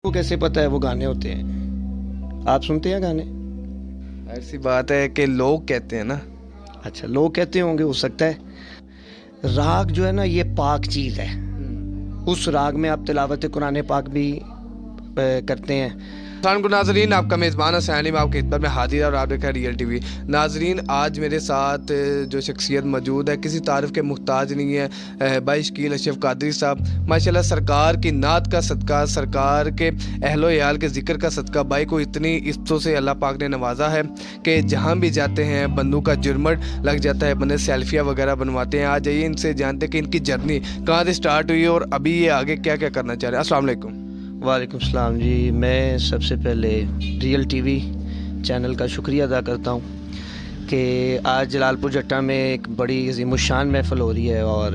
کو کیسے پتہ ہے وہ گانے ہوتے ہیں؟ آپ سنتے ہیں گانے؟ ایسی بات ہے کہ لوگ کہتے ہیں نا. اچھا، لوگ کہتے ہوں گے، ہو سکتا ہے. راگ جو ہے نا یہ پاک چیز ہے. اس راگ میں آپ تلاوت قرآن پاک بھی کرتے ہیں. السلام علیکم ناظرین، آپ کا میزبان حسین میں آپ کی خدمت میں حاضر اور آپ دیکھ رہے ہیں ریئل ٹی وی. ناظرین، آج میرے ساتھ جو شخصیت موجود ہے کسی تعارف کے محتاج نہیں ہے، بھائی شکیل اشرف قادری صاحب. ماشاءاللہ سرکار کی نعت کا صدقہ، سرکار کے اہل و عیال کے ذکر کا صدقہ بھائی کو اتنی عزتوں سے اللہ پاک نے نوازا ہے کہ جہاں بھی جاتے ہیں بندوں کا جرمٹ لگ جاتا ہے، بندے سیلفیاں وغیرہ بنواتے ہیں. آج جائیے ان سے جانتے ہیں کہ ان کی جرنی کہاں سے سٹارٹ ہوئی اور ابھی یہ آگے کیا کیا کرنا چاہ رہے ہیں. السلام علیکم. وعلیکم السلام جی. میں سب سے پہلے ریئل ٹی وی چینل کا شکریہ ادا کرتا ہوں کہ آج جلال پور جٹا میں ایک بڑی عظیم الشان محفل ہو رہی ہے اور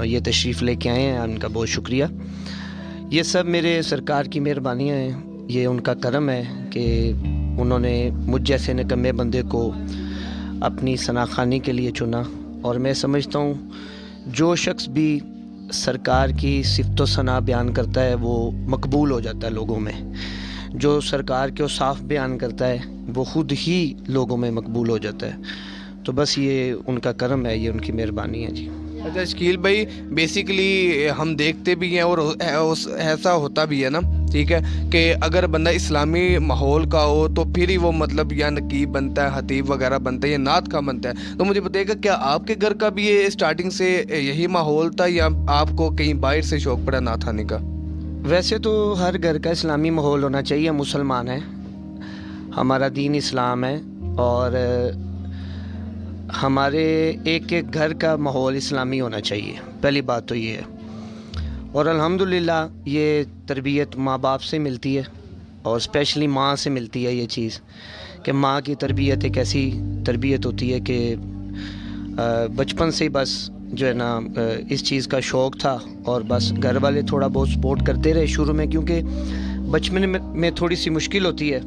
یہ تشریف لے کے آئے ہیں. ان کا بہت شکریہ. یہ سب میرے سرکار کی مہربانیاں ہیں، یہ ان کا کرم ہے کہ انہوں نے مجھ جیسے نکمے بندے کو اپنی ثناخوانی کے لیے چنا. اور میں سمجھتا ہوں جو شخص بھی سرکار کی صفت و ثنا بیان کرتا ہے وہ مقبول ہو جاتا ہے لوگوں میں. جو سرکار کے اوصاف بیان کرتا ہے وہ خود ہی لوگوں میں مقبول ہو جاتا ہے. تو بس یہ ان کا کرم ہے، یہ ان کی مہربانی ہے جی. اچھا شکیل بھائی، بیسیکلی ہم دیکھتے بھی ہیں اور ایسا ہوتا بھی ہے نا، ٹھیک ہے، کہ اگر بندہ اسلامی ماحول کا ہو تو پھر ہی وہ مطلب یا نقیب بنتا ہے، خطیب وغیرہ بنتا ہے یا نعت کا بنتا ہے. تو مجھے بتائیے گا کیا آپ کے گھر کا بھی یہ اسٹارٹنگ سے یہی ماحول تھا یا آپ کو کہیں باہر سے شوق پڑا نعت خانی کا؟ ویسے تو ہر گھر کا اسلامی ماحول ہونا چاہیے. مسلمان ہیں، ہمارا دین اسلام ہے اور ہمارے ایک ایک گھر کا ماحول اسلامی ہونا چاہیے. پہلی بات تو یہ ہے. اور الحمدللہ یہ تربیت ماں باپ سے ملتی ہے اور اسپیشلی ماں سے ملتی ہے یہ چیز کہ ماں کی تربیت ایک ایسی تربیت ہوتی ہے کہ بچپن سے ہی بس جو ہے نا اس چیز کا شوق تھا اور بس گھر والے تھوڑا بہت سپورٹ کرتے رہے شروع میں، کیونکہ بچپن میں تھوڑی سی مشکل ہوتی ہے،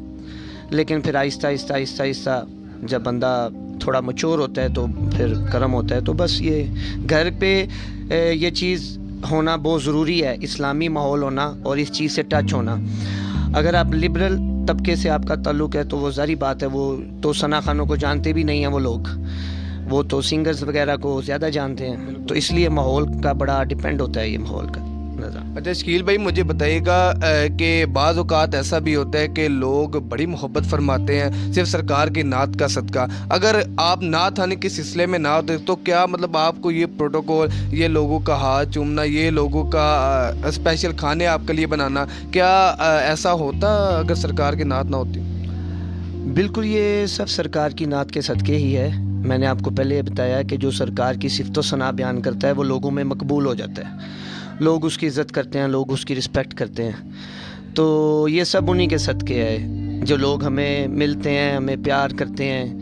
لیکن پھر آہستہ آہستہ آہستہ آہستہ جب بندہ تھوڑا میچور ہوتا ہے تو پھر کرم ہوتا ہے. تو بس یہ گھر پہ یہ چیز ہونا بہت ضروری ہے، اسلامی ماحول ہونا اور اس چیز سے ٹچ ہونا. اگر آپ لبرل طبقے سے آپ کا تعلق ہے تو وہ ظاہری بات ہے، وہ تو ثنا خانوں کو جانتے بھی نہیں ہیں، وہ تو سنگرز وغیرہ کو زیادہ جانتے ہیں. تو اس لیے ماحول کا بڑا ڈیپینڈ ہوتا ہے یہ ماحول کا نظام. اچھا شکیل بھائی، مجھے بتائیے گا کہ بعض اوقات ایسا بھی ہوتا ہے کہ لوگ بڑی محبت فرماتے ہیں صرف سرکار کی نعت کا صدقہ. اگر آپ نعت خانی کے سلسلے میں نہ ہوتے تو کیا مطلب آپ کو یہ پروٹوکول، یہ لوگوں کا ہاتھ چومنا، یہ لوگوں کا اسپیشل کھانے آپ کے لیے بنانا، کیا ایسا ہوتا اگر سرکار کی نعت نہ ہوتی؟ بالکل، یہ سب سرکار کی نعت کے صدقے ہی ہے. میں نے آپ کو پہلے یہ بتایا کہ جو سرکار کی صفت و ثنا بیان کرتا ہے وہ لوگوں میں مقبول ہو جاتا ہے، لوگ اس کی عزت کرتے ہیں، لوگ اس کی رسپیکٹ کرتے ہیں. تو یہ سب انہی کے صدقے ہے. جو لوگ ہمیں ملتے ہیں، ہمیں پیار کرتے ہیں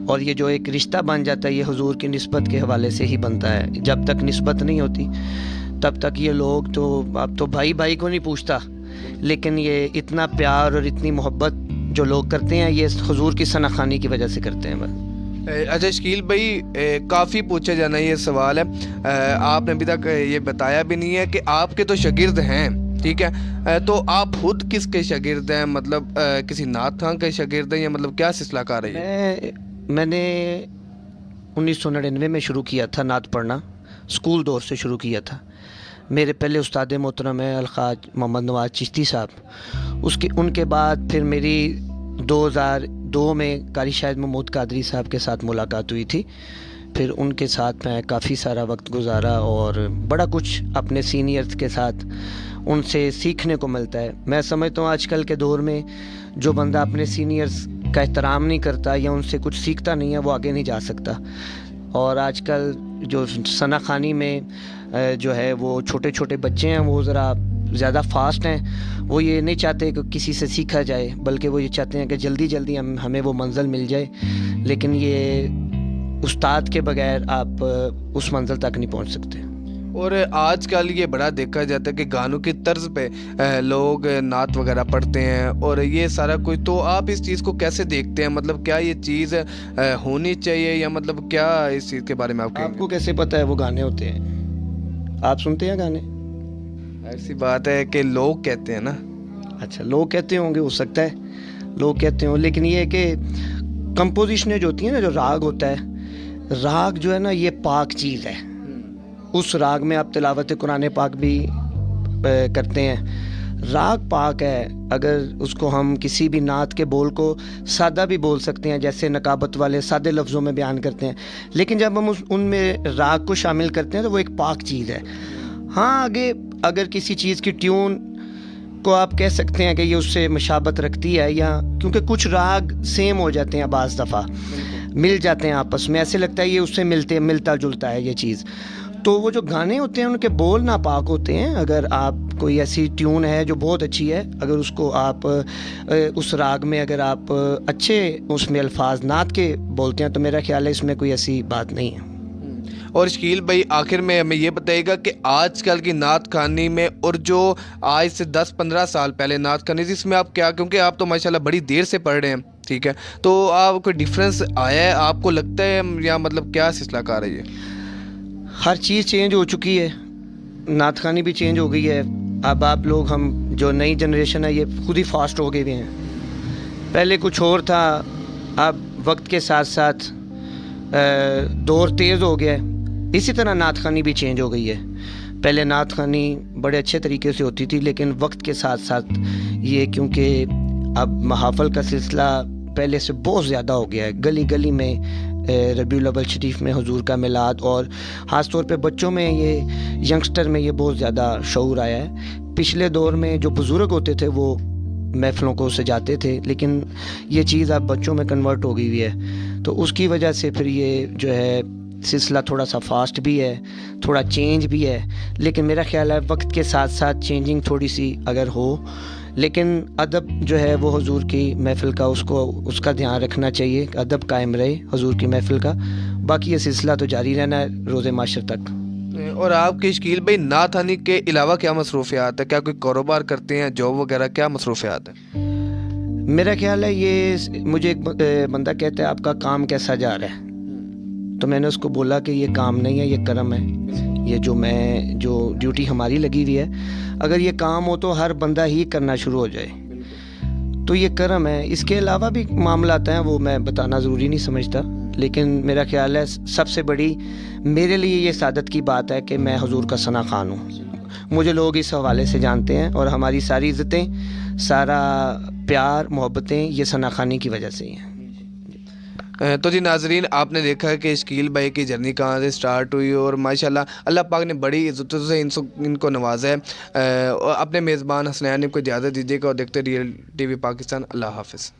اور یہ جو ایک رشتہ بن جاتا ہے یہ حضور کی نسبت کے حوالے سے ہی بنتا ہے. جب تک نسبت نہیں ہوتی تب تک یہ لوگ تو اب تو بھائی بھائی کو نہیں پوچھتا، لیکن یہ اتنا پیار اور اتنی محبت جو لوگ کرتے ہیں یہ حضور کی ثنا خوانی کی وجہ سے کرتے ہیں. بس اچھا شکیل بھائی، کافی پوچھا جانا یہ سوال ہے، آپ نے ابھی تک یہ بتایا بھی نہیں ہے کہ آپ کے تو شاگرد ہیں، ٹھیک ہے، تو آپ خود کس کے شاگرد ہیں؟ مطلب کسی نعت خان کے شاگرد ہیں یا مطلب کیا سلسلہ کار ہے؟ میں نے 1999 میں شروع کیا تھا نعت پڑھنا، اسکول دور سے شروع کیا تھا. میرے پہلے استاد محترم ہیں الخواج محمد نواز چشتی صاحب. ان کے بعد پھر میری 2002 میں قاری شاہد محمود قادری صاحب کے ساتھ ملاقات ہوئی تھی. پھر ان کے ساتھ میں کافی سارا وقت گزارا اور بڑا کچھ اپنے سینئرز کے ساتھ ان سے سیکھنے کو ملتا ہے. میں سمجھتا ہوں آج کل کے دور میں جو بندہ اپنے سینئرز کا احترام نہیں کرتا یا ان سے کچھ سیکھتا نہیں ہے وہ آگے نہیں جا سکتا. اور آج کل جو ثنا خوانی میں جو ہے وہ چھوٹے چھوٹے بچے ہیں وہ ذرا زیادہ فاسٹ ہیں. وہ یہ نہیں چاہتے کہ کسی سے سیکھا جائے، بلکہ وہ یہ چاہتے ہیں کہ جلدی جلدی ہمیں وہ منزل مل جائے. لیکن یہ استاد کے بغیر آپ اس منزل تک نہیں پہنچ سکتے. اور آج کل یہ بڑا دیکھا جاتا ہے کہ گانوں کی طرز پہ لوگ نعت وغیرہ پڑھتے ہیں اور یہ سارا کچھ. تو آپ اس چیز کو کیسے دیکھتے ہیں؟ مطلب کیا یہ چیز ہونی چاہیے یا مطلب کیا اس چیز کے بارے میں آپ کو کیسے پتہ ہے وہ گانے ہوتے ہیں؟ آپ سنتے ہیں گانے؟ ایسی بات ہے کہ لوگ کہتے ہیں نا. اچھا لوگ کہتے ہوں گے، ہو سکتا ہے لوگ کہتے ہوں، لیکن یہ ہے کہ کمپوزیشنیں جو ہوتی ہیں نا، جو راگ ہوتا ہے، راگ جو ہے نا یہ پاک چیز ہے. اس راگ میں آپ تلاوت قرآن پاک بھی کرتے ہیں. راگ پاک ہے. اگر اس کو ہم کسی بھی نعت کے بول کو سادہ بھی بول سکتے ہیں، جیسے نقابت والے سادے لفظوں میں بیان کرتے ہیں، لیکن جب ہم ان میں راگ کو شامل کرتے ہیں تو وہ ایک پاک چیز ہے. ہاں آگے اگر کسی چیز کی ٹیون کو آپ کہہ سکتے ہیں کہ یہ اس سے مشابت رکھتی ہے، یا کیونکہ کچھ راگ سیم ہو جاتے ہیں، بعض دفعہ مل جاتے ہیں آپس میں، ایسے لگتا ہے یہ اس سے ملتا جلتا ہے یہ چیز. تو وہ جو گانے ہوتے ہیں ان کے بول ناپاک ہوتے ہیں. اگر آپ کوئی ایسی ٹیون ہے جو بہت اچھی ہے، اگر اس کو آپ اس راگ میں اگر آپ اچھے اس میں الفاظ نعت کے بولتے ہیں تو میرا خیال ہے اس میں کوئی ایسی بات نہیں ہے. اور شکیل بھائی آخر میں ہمیں یہ بتائیے گا کہ آج کل کی نعت خوانی میں اور جو آج سے 10-15 سال پہلے نعت خوانی تھی، اس میں آپ کیا، کیونکہ آپ تو ماشاءاللہ بڑی دیر سے پڑھ رہے ہیں، ٹھیک ہے، تو آپ کوئی ڈیفرنس آیا ہے آپ کو لگتا ہے، یا مطلب کیا سلسلہ کار ہے یہ؟ ہر چیز چینج ہو چکی ہے، نعت خوانی بھی چینج ہو گئی ہے. اب آپ لوگ، ہم جو نئی جنریشن ہے، یہ خود ہی فاسٹ ہو گئے ہوئے ہیں. پہلے کچھ اور تھا، اب وقت کے ساتھ ساتھ دور تیز ہو گیا ہے. اسی طرح نعت خوانی بھی چینج ہو گئی ہے. پہلے نعت خوانی بڑے اچھے طریقے سے ہوتی تھی، لیکن وقت کے ساتھ ساتھ یہ کیونکہ اب محافل کا سلسلہ پہلے سے بہت زیادہ ہو گیا ہے. گلی گلی میں ربیع الاول شریف میں حضور کا میلاد، اور خاص طور پہ بچوں میں، یہ ینگسٹر میں یہ بہت زیادہ شعور آیا ہے. پچھلے دور میں جو بزرگ ہوتے تھے وہ محفلوں کو سجاتے تھے، لیکن یہ چیز اب بچوں میں کنورٹ ہو گئی ہوئی ہے. تو اس کی وجہ سے پھر یہ جو ہے سلسلہ تھوڑا سا فاسٹ بھی ہے، تھوڑا چینج بھی ہے. لیکن میرا خیال ہے وقت کے ساتھ ساتھ چینجنگ تھوڑی سی اگر ہو، لیکن ادب جو ہے وہ حضور کی محفل کا اس کا دھیان رکھنا چاہیے، ادب قائم رہے حضور کی محفل کا. باقی یہ سلسلہ تو جاری رہنا ہے روز معاشر تک. اور آپ کے شکیل بھائی نعت خوانی کے علاوہ کیا مصروفیات ہے؟ کیا کوئی کاروبار کرتے ہیں، جاب وغیرہ، کیا مصروفیات ہیں؟ میرا خیال ہے یہ مجھے ایک بندہ کہتا ہے آپ کا کام کیسا جا رہا ہے، تو میں نے اس کو بولا کہ یہ کام نہیں ہے، یہ کرم ہے. یہ جو ڈیوٹی ہماری لگی ہوئی ہے، اگر یہ کام ہو تو ہر بندہ ہی کرنا شروع ہو جائے تو یہ کرم ہے. اس کے علاوہ بھی معاملات ہیں، وہ میں بتانا ضروری نہیں سمجھتا، لیکن میرا خیال ہے سب سے بڑی میرے لیے یہ سعادت کی بات ہے کہ میں حضور کا ثنا خوان ہوں. مجھے لوگ اس حوالے سے جانتے ہیں، اور ہماری ساری عزتیں، سارا پیار محبتیں یہ ثنا خوانی کی وجہ سے ہی ہیں. تو جی ناظرین، آپ نے دیکھا کہ شکیل بھائی کی جرنی کہاں سے سٹارٹ ہوئی، اور ماشاءاللہ اللہ پاک نے بڑی عزتوں سے ان کو نوازا ہے. اپنے میزبان حسنین کو اجازت دیجیے گا، اور دیکھتے ریئل ٹی وی پاکستان. اللہ حافظ.